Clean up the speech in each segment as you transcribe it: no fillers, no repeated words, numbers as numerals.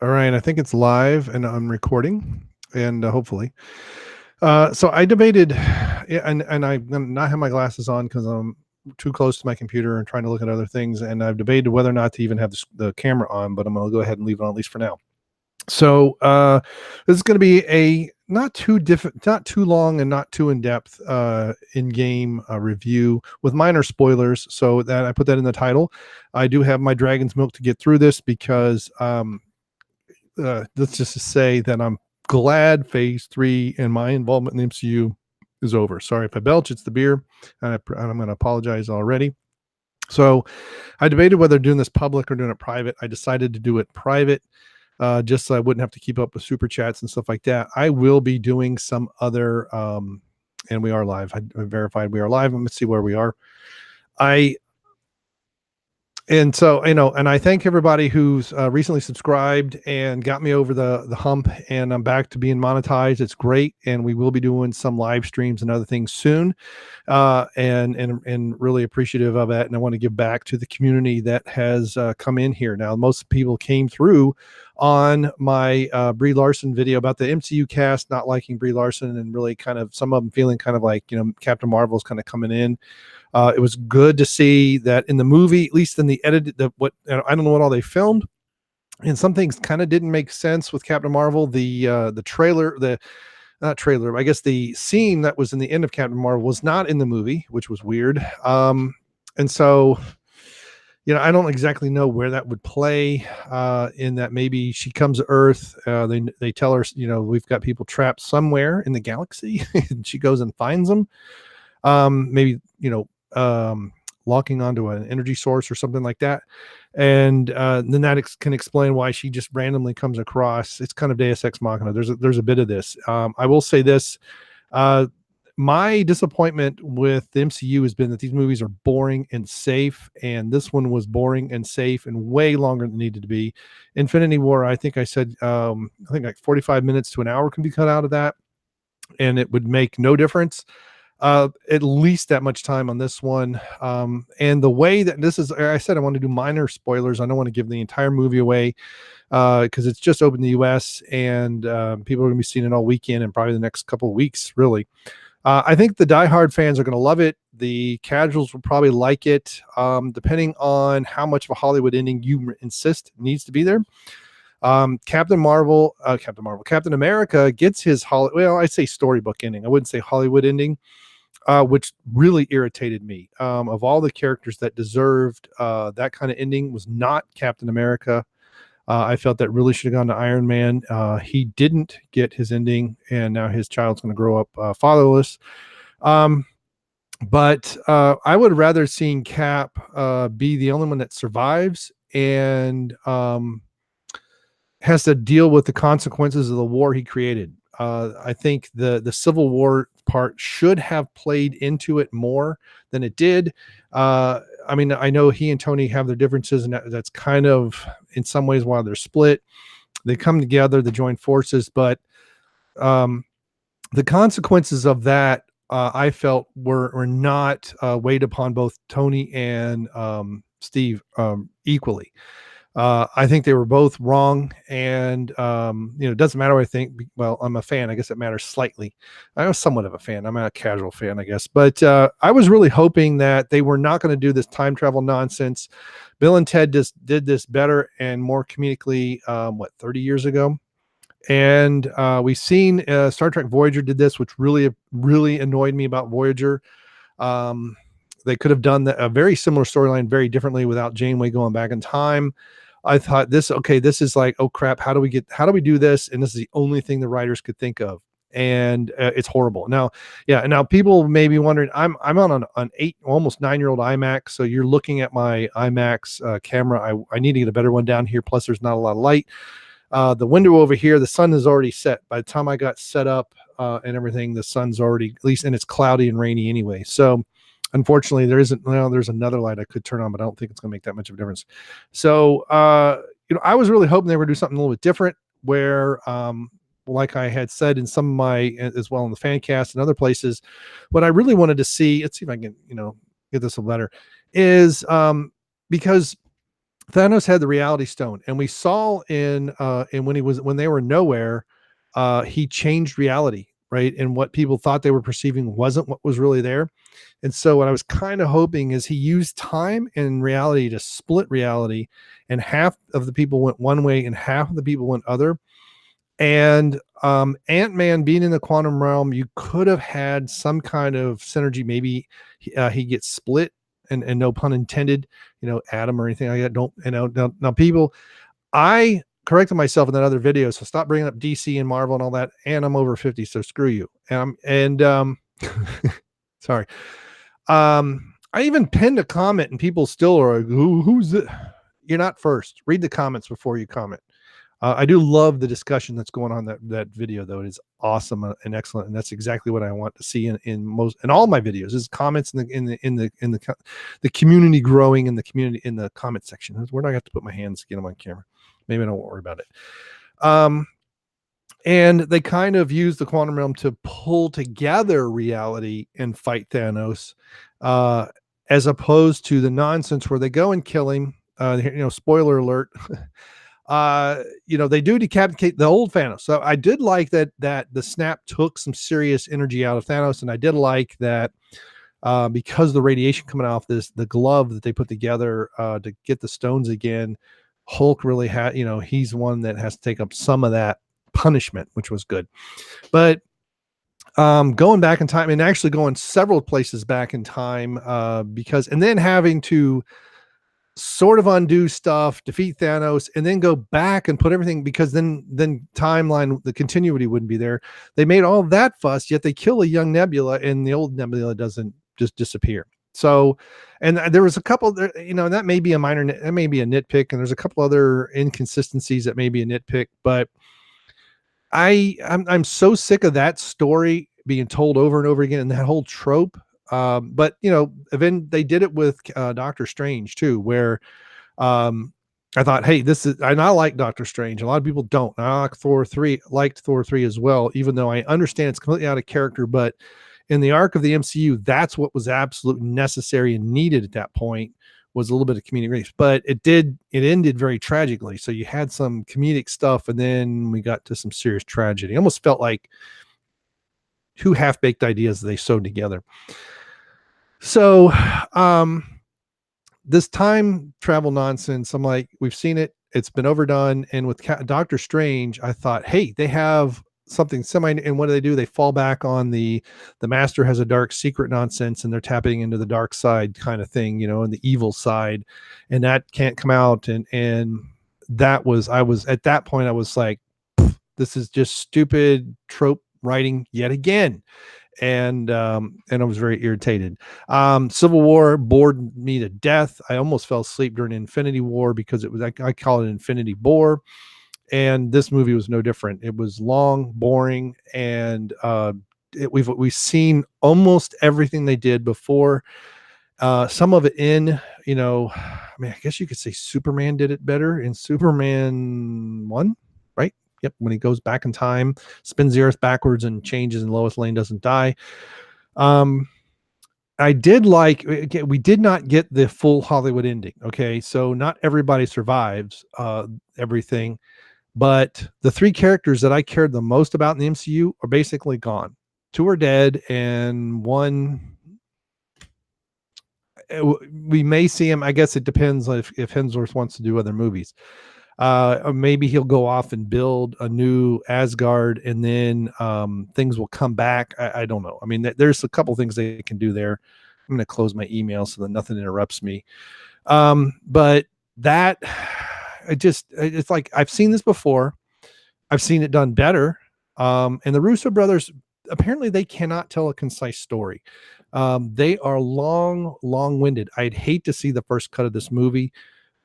All right, I think it's live and I'm recording, and hopefully. So I debated, yeah, and I'm gonna not have my glasses on because I'm too close to my computer and trying to look at other things. And I've debated whether or not to even have the camera on, but I'm gonna go ahead and leave it on at least for now. So this is going to be a not too long, and not too in depth in-game review with minor spoilers. So that I put that in the title. I do have my dragon's milk to get through this because let's just say that I'm glad phase 3 and my involvement in the MCU is over. Sorry if I belch, it's the beer, and I'm going to apologize already. So I debated whether doing this public or doing it private. I decided to do it private, just so I wouldn't have to keep up with super chats and stuff like that. I will be doing some other, and we are live. I verified we are live. Let's see where we are. And so, and I thank everybody who's recently subscribed and got me over the hump, and I'm back to being monetized. It's great, and we will be doing some live streams and other things soon, and really appreciative of that. And I want to give back to the community that has come in here. Now, most people came through on my Brie Larson video about the MCU cast not liking Brie Larson, and really kind of some of them feeling kind of like Captain Marvel's kind of coming in. It was good to see that in the movie, at least in the edited, I don't know what all they filmed, and some things kind of didn't make sense with Captain Marvel. The trailer, the not trailer, I guess the scene that was in the end of Captain Marvel was not in the movie, which was weird. And so, I don't exactly know where that would play. In that maybe she comes to Earth. They tell her, we've got people trapped somewhere in the galaxy, and she goes and finds them. Maybe locking onto an energy source or something like that, and then that can explain why she just randomly comes across. It's kind of Deus Ex Machina. There's a bit of this. I will say this: my disappointment with the MCU has been that these movies are boring and safe, and this one was boring and safe and way longer than it needed to be. Infinity War, I think I said, I think like 45 minutes to an hour can be cut out of that, and it would make no difference. At least that much time on this one. And the way that this is, I said I want to do minor spoilers. I don't want to give the entire movie away because it's just opened in the US, and people are going to be seeing it all weekend and probably the next couple of weeks, really. I think the diehard fans are going to love it. The casuals will probably like it, depending on how much of a Hollywood ending you insist needs to be there. Captain America gets his I'd say storybook ending. I wouldn't say Hollywood ending, which really irritated me. Of all the characters that deserved that kind of ending was not Captain America. I felt that really should have gone to Iron Man. He didn't get his ending, and now his child's going to grow up fatherless. But I would rather seen Cap be the only one that survives and has to deal with the consequences of the war he created. I think the Civil War part should have played into it more than it did. I mean, I know he and Tony have their differences, and that's kind of in some ways why they're split. They come together, they join forces, but the consequences of that I felt were not weighed upon both Tony and Steve equally. I think they were both wrong, and it doesn't matter what I think. Well, I'm a fan. I guess it matters slightly. I'm somewhat of a fan. I'm a casual fan, I guess. But I was really hoping that they were not going to do this time travel nonsense. Bill and Ted just did this better and more comedically, 30 years ago. And we've seen Star Trek Voyager did this, which really, really annoyed me about Voyager. They could have done a very similar storyline very differently without Janeway going back in time. I thought this is like, oh crap, how do we do this? And this is the only thing the writers could think of. And it's horrible. Now people may be wondering, I'm on an 8, almost 9-year-old iMac. So you're looking at my IMAX camera. I need to get a better one down here. Plus there's not a lot of light. The window over here, the sun is already set. By the time I got set up and everything, the sun's already, at least, and it's cloudy and rainy anyway. So unfortunately, there's another light I could turn on, but I don't think it's going to make that much of a difference. So, I was really hoping they were going to do something a little bit different where, like I had said in some of my, as well in the fan cast and other places, what I really wanted to see, let's see if I can, get this a little better, is because Thanos had the reality stone, and we saw in when they were nowhere, he changed reality, right? And what people thought they were perceiving wasn't what was really there. And so what I was kind of hoping is he used time and reality to split reality, and half of the people went one way and half of the people went other. And Ant-Man being in the quantum realm, you could have had some kind of synergy. Maybe he gets split, and no pun intended, Adam or anything like that. Don't, now people, I corrected myself in that other video, so stop bringing up DC and Marvel and all that. And I'm over 50, so screw you. Sorry. I even pinned a comment, and people still are like, who's it? You're not first. Read the comments before you comment. I do love the discussion that's going on that video, though. It is awesome and excellent, and that's exactly what I want to see in all my videos. Is comments the community growing in the community in the comment section. Where do I have to put my hands to get them on camera? Maybe I don't worry about it. And they kind of use the quantum realm to pull together reality and fight Thanos, as opposed to the nonsense where they go and kill him. Spoiler alert. They do decapitate the old Thanos. So I did like that the snap took some serious energy out of Thanos, and I did like that because of the radiation coming off the glove that they put together to get the stones again. Hulk really had, he's one that has to take up some of that punishment, which was good. But going back in time and actually going several places back in time, and then having to sort of undo stuff, defeat Thanos, and then go back and put everything, because then timeline, the continuity wouldn't be there. They made all that fuss, yet they kill a young Nebula, and the old Nebula doesn't just disappear. So, and there was a couple there, that may be a that may be a nitpick, and there's a couple other inconsistencies that may be a nitpick, but I'm so sick of that story being told over and over again, and that whole trope. But then they did it with Doctor Strange too, where I thought, hey, and I like Doctor Strange. A lot of people don't. I liked Thor 3 as well, even though I understand it's completely out of character. But in the arc of the MCU, that's what was absolutely necessary and needed at that point, was a little bit of comedic relief. But it ended very tragically. So you had some comedic stuff, and then we got to some serious tragedy. It almost felt like two half-baked ideas they sewed together. So this time travel nonsense, I'm like, we've seen it. It's been overdone. And with Doctor Strange, I thought, hey, they have something and what do? They fall back on the master has a dark secret nonsense, and they're tapping into the dark side kind of thing, and the evil side, and that can't come out. And that was, at that point, I was like, this is just stupid trope writing yet again. And I was very irritated. Civil War bored me to death. I almost fell asleep during Infinity War, because it was, I call it Infinity Bore. And this movie was no different. It was long, boring, and we've seen almost everything they did before. Some of it I guess you could say Superman did it better in Superman 1, right? Yep, when he goes back in time, spins the earth backwards and changes, and Lois Lane doesn't die. I did like, we did not get the full Hollywood ending. Okay, so not everybody survives everything, but the three characters that I cared the most about in the MCU are basically gone. Two are dead, and one, we may see him. I guess it depends if Hemsworth wants to do other movies. Or maybe he'll go off and build a new Asgard, and then things will come back. I don't know. I mean, there's a couple things they can do there. I'm going to close my email so that nothing interrupts me. But that, it's like, I've seen this before. I've seen it done better. And the Russo brothers, apparently they cannot tell a concise story. They are long-winded. I'd hate to see the first cut of this movie,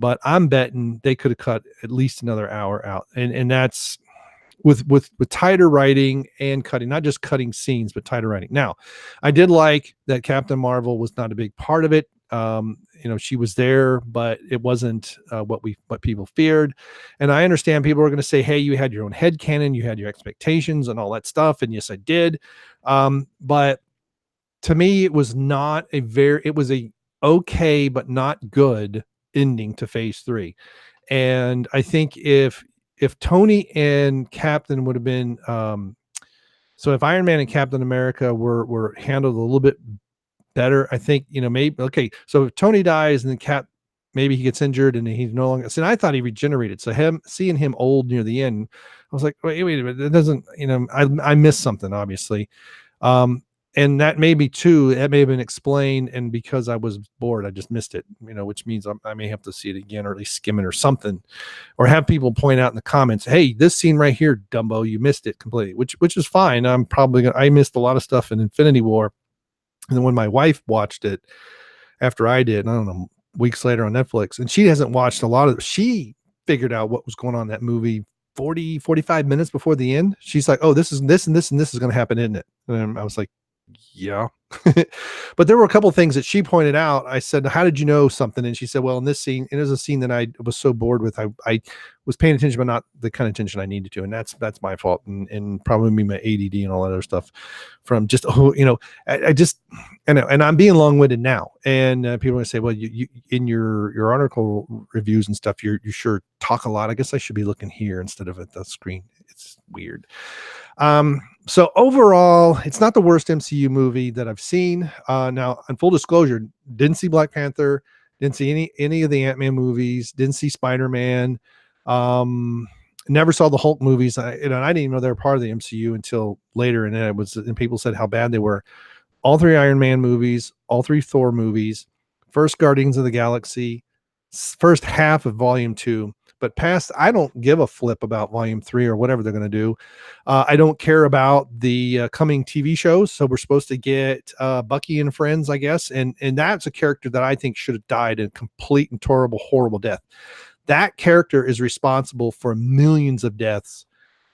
but I'm betting they could have cut at least another hour out. And that's with tighter writing and cutting, not just cutting scenes, but tighter writing. Now, I did like that Captain Marvel was not a big part of it. She was there, but it wasn't what people feared. And I understand people are going to say, hey, you had your own headcanon, you had your expectations and all that stuff. And yes, I did. But to me, it was not it was a okay, but not good ending to phase 3. And I think if Tony and Captain would have been so if Iron Man and Captain America were handled a little bit better, I think, maybe okay. So if Tony dies and then Cap, maybe he gets injured and he's no longer. See, I thought he regenerated. So seeing him old near the end, I was like, wait a minute, it doesn't. I missed something obviously. Um, and that may be too. That may have been explained, and because I was bored, I just missed it. Which means I may have to see it again, or at least skim it, or something, or have people point out in the comments, "Hey, this scene right here, Dumbo, you missed it completely," which is fine. I missed a lot of stuff in Infinity War, and then when my wife watched it after I did, I don't know, weeks later on Netflix, and she hasn't watched a lot of. She figured out what was going on in that movie 45 minutes before the end. She's like, "Oh, this is this and this and this is going to happen, isn't it?" And I was like, yeah. But there were a couple of things that she pointed out. I said, how did you know something? And she said, well, in this scene, it is a scene that I was so bored with. I was paying attention, but not the kind of attention I needed to. And that's my fault. And probably my ADD and all that other stuff from just, I just, and I'm being long-winded now. And people are going to say, well, you in your article reviews and stuff, you sure talk a lot. I guess I should be looking here instead of at the screen. It's weird. So overall, it's not the worst MCU movie that I've seen. Now, on full disclosure, didn't see Black Panther, didn't see any of the Ant-Man movies, didn't see Spider-Man, never saw the Hulk movies. I didn't even know they were part of the MCU until later, and people said how bad they were. All 3 Iron Man movies, all 3 Thor movies, first Guardians of the Galaxy, first half of Volume 2. But past, I don't give a flip about Volume 3 or whatever they're going to do. I don't care about the coming TV shows. So we're supposed to get Bucky and Friends, I guess. And that's a character that I think should have died a complete and horrible death. That character is responsible for millions of deaths.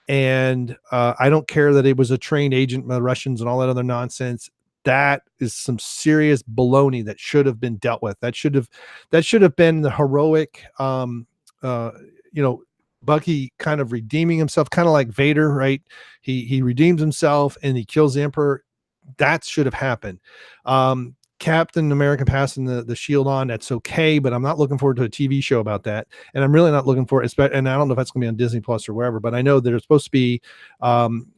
And I don't care that it was a trained agent by the Russians and all that other nonsense. That is some serious baloney that should have been dealt with. That should have been the heroic Bucky kind of redeeming himself, kind of like Vader, right? He redeems himself and he kills the Emperor. That should have happened. Captain America passing the shield on, that's okay, but I'm not looking forward to a TV show about that. And I'm really not looking for it. And I don't know if that's going to be on Disney Plus or wherever, but I know there's supposed to be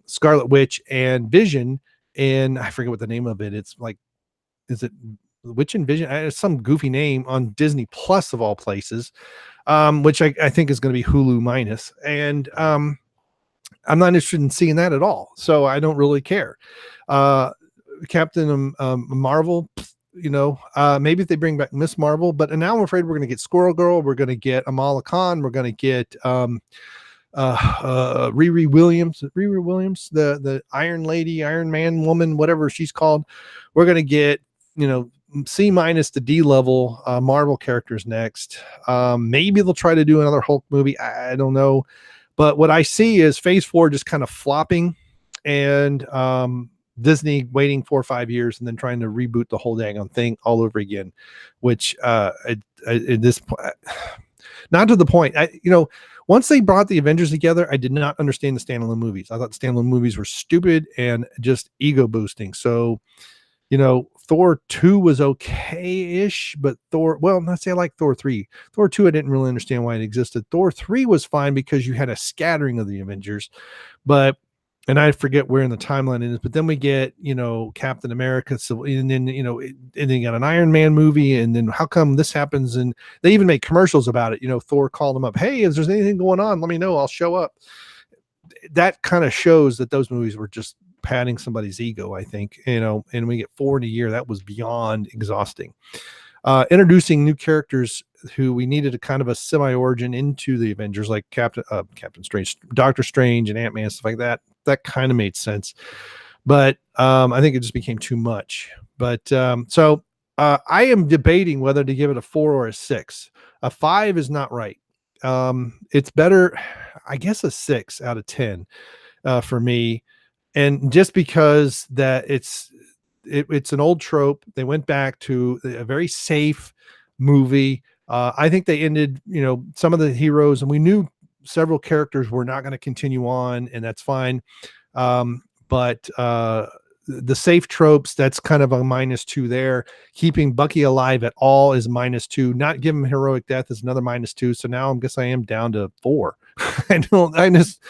Scarlet Witch and Vision, and I forget what the name of it. It's like, is it Witch and Vision? It's some goofy name on Disney Plus of all places. Which I think is going to be Hulu minus. And I'm not interested in seeing that at all. So I don't really care. Captain Marvel, maybe if they bring back Miss Marvel, but now I'm afraid we're going to get Squirrel Girl. We're going to get Amala Khan. We're going to get Riri Williams, the Iron Lady, Iron Man woman, whatever she's called. We're going to get, C- to D level Marvel characters next. Maybe they'll try to do another Hulk movie. I don't know. But what I see is phase 4 just kind of flopping, and Disney waiting 4 or 5 years and then trying to reboot the whole dang on thing all over again, which at this point, not to the point. Once they brought the Avengers together, I did not understand the standalone movies. I thought the standalone movies were stupid and just ego boosting. So, Thor 2 was okay-ish, but not say I like Thor 3. Thor 2, I didn't really understand why it existed. Thor 3 was fine because you had a scattering of the Avengers, and I forget where in the timeline it is, but then we get, Captain America. So, and then, and then you got an Iron Man movie, and then how come this happens? And they even make commercials about it. Thor called them up. Hey, if there's anything going on, let me know. I'll show up. That kind of shows that those movies were just padding somebody's ego, I think, and we get 4 in a year. That was beyond exhausting. Introducing new characters who we needed a kind of a semi-origin into the Avengers, like Captain Strange, Doctor Strange, and Ant-Man, stuff like that. That kind of made sense, but I think it just became too much. But so I am debating whether to give it a 4 or a 6. A 5 is not right. It's better, I guess, a 6 out of 10 for me. And just because that it's an old trope, they went back to a very safe movie. I think they ended, some of the heroes, and we knew several characters were not going to continue on, and that's fine. But the safe tropes, that's kind of a -2 there. Keeping Bucky alive at all is -2. Not giving him heroic death is another -2. So now I guess I am down to 4. I just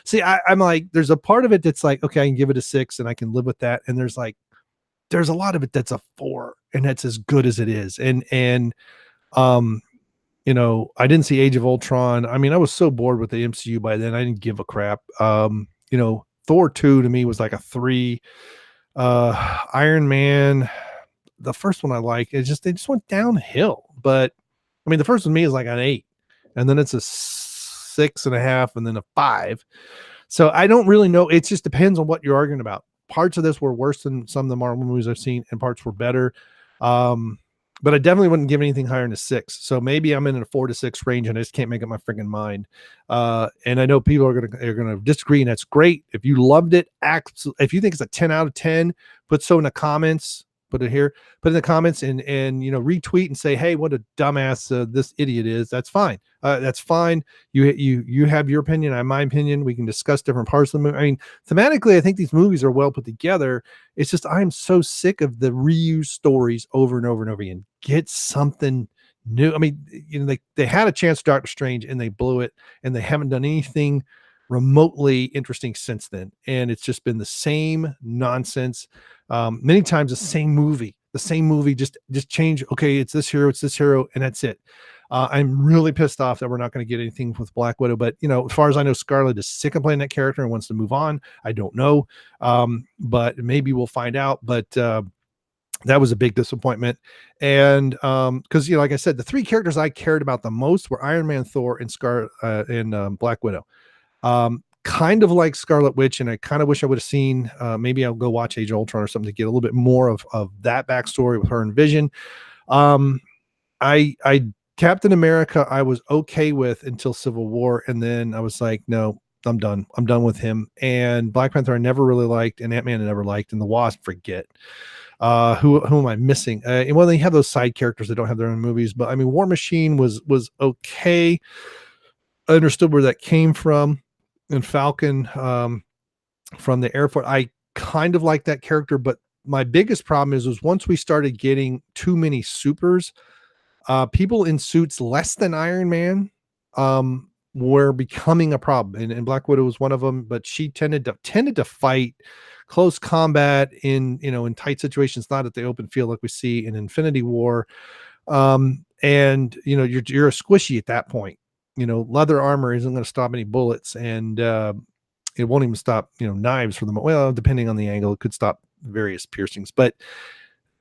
see, I'm like, there's a part of it that's like, okay, I can give it a 6 and I can live with that. And there's a lot of it that's a 4 and that's as good as it is. Um, I didn't see Age of Ultron. I mean, I was so bored with the MCU by then. I didn't give a crap. Thor 2 to me was like a 3. Iron Man, the first one I like, they just went downhill. But I mean, the first one to me is like an 8, and then it's a 6.5, and then a 5. So I don't really know. It just depends on what you're arguing about. Parts of this were worse than some of the Marvel movies I've seen, and parts were better. But I definitely wouldn't give anything higher than a 6. So maybe I'm in a 4 to 6 range, and I just can't make up my freaking mind. And I know people are gonna disagree, and that's great. If you loved it, if you think it's a 10 out of 10, put so in the comments. Put it here. Put in the comments and retweet and say, hey, what a dumbass this idiot is. That's fine. That's fine. You have your opinion. I have my opinion. We can discuss different parts of the movie. I mean, thematically, I think these movies are well put together. It's just I'm so sick of the reused stories over and over and over again. Get something new. I mean, they had a chance, Doctor Strange, and they blew it, and they haven't done anything remotely interesting since then. And it's just been the same nonsense. Many times the same movie, just change. Okay, it's this hero, and that's it. I'm really pissed off that we're not going to get anything with Black Widow. But as far as I know, Scarlett is sick of playing that character and wants to move on. I don't know, but maybe we'll find out. But that was a big disappointment. And because like I said, the 3 characters I cared about the most were Iron Man, Thor, and Black Widow. Kind of like Scarlet Witch, and I kind of wish I would have seen, maybe I'll go watch Age of Ultron or something to get a little bit more of that backstory with her and Vision. I Captain America I was okay with until Civil War, and then I was like, no, I'm done with him. And Black Panther I never really liked, and Ant-Man I never liked, and the Wasp, forget. Who am I missing? Well, they have those side characters that don't have their own movies, but I mean, War Machine was okay. I understood where that came from. And Falcon, from the Air Force, I kind of like that character, but my biggest problem was once we started getting too many supers, people in suits less than Iron Man, were becoming a problem. And Black Widow was one of them, but she tended to fight close combat in tight situations, not at the open field like we see in Infinity War. And you're a squishy at that point. Leather armor isn't going to stop any bullets, and it won't even stop knives for them. Well, depending on the angle, it could stop various piercings. But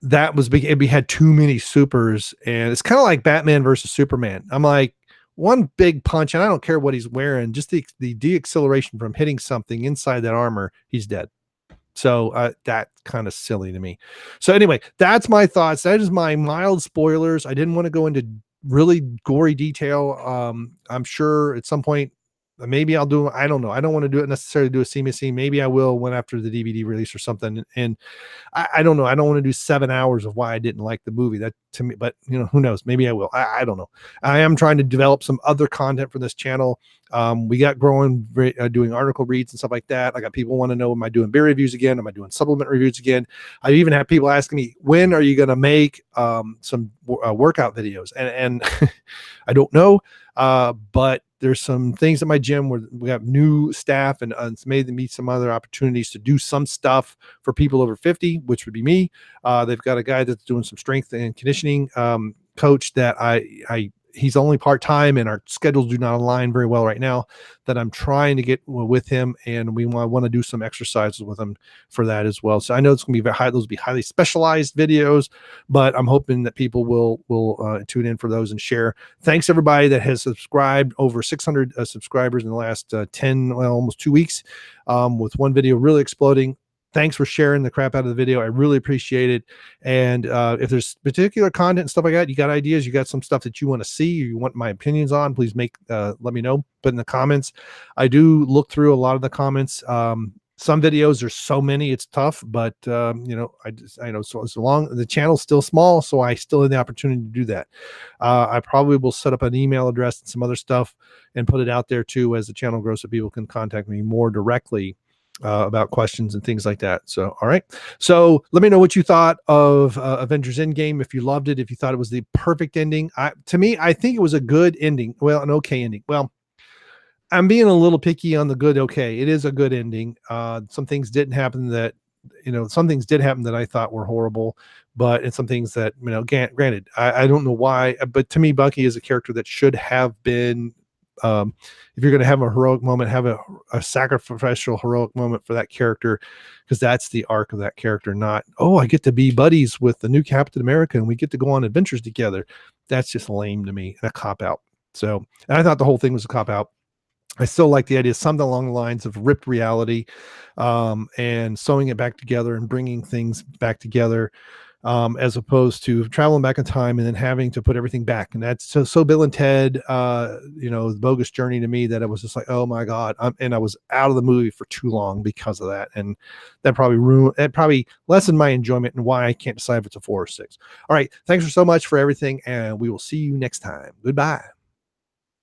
that was big. We had too many supers, and it's kind of like Batman versus Superman. I'm like, one big punch, and I don't care what he's wearing, just the deacceleration from hitting something inside that armor, he's dead. So that kind of silly to me. So anyway, that's my thoughts. That is my mild spoilers. I didn't want to go into really gory detail. I'm sure at some point, maybe I'll do, I don't know. I don't want to do it necessarily do a CMC. Maybe I will when after the DVD release or something. And I don't know. I don't want to do 7 hours of why I didn't like the movie. That to me, but who knows? Maybe I will. I don't know. I am trying to develop some other content for this channel. We got growing, doing article reads and stuff like that. I got people want to know, am I doing beer reviews again? Am I doing supplement reviews again? I even have people asking me, when are you going to make some workout videos? And I don't know. But there's some things at my gym where we have new staff, and it's made me some other opportunities to do some stuff for people over 50, which would be me. They've got a guy that's doing some strength and conditioning coach that he's only part-time, and our schedules do not align very well right now, that I'm trying to get with him, and we want to do some exercises with him for that as well. So I know it's going to be very high. Those will be highly specialized videos, but I'm hoping that people will tune in for those and share. Thanks everybody that has subscribed. Over 600 subscribers in the last almost 2 weeks, with one video really exploding. Thanks for sharing the crap out of the video. I really appreciate it. And if there's particular content and stuff like that, you got ideas, you got some stuff that you want to see, or you want my opinions on, please let me know. Put in the comments. I do look through a lot of the comments. Some videos, there's so many, it's tough, but I know, so long the channel's still small, so I still have the opportunity to do that. I probably will set up an email address and some other stuff and put it out there too as the channel grows, so people can contact me more directly. about questions and things like that. So, all right. So let me know what you thought of Avengers Endgame. If you loved it, if you thought it was the perfect ending. To me, I think it was a good ending. Well, an okay ending. Well, I'm being a little picky on the good. Okay, it is a good ending. Some things didn't happen that, some things did happen that I thought were horrible, but and some things that, granted, I don't know why, but to me, Bucky is a character that should have been. If you're going to have a heroic moment, have a sacrificial heroic moment for that character, because that's the arc of that character. Not, oh, I get to be buddies with the new Captain America and we get to go on adventures together. That's just lame to me and a cop out. So, and I thought the whole thing was a cop out. I still like the idea, something along the lines of ripped reality, and sewing it back together and bringing things back together, as opposed to traveling back in time and then having to put everything back. And that's so Bill and Ted, the bogus journey to me, that it was just like, oh my God. And I was out of the movie for too long because of that. And that probably lessened my enjoyment and why I can't decide if it's a 4 or 6. All right. Thanks so much for everything. And we will see you next time. Goodbye.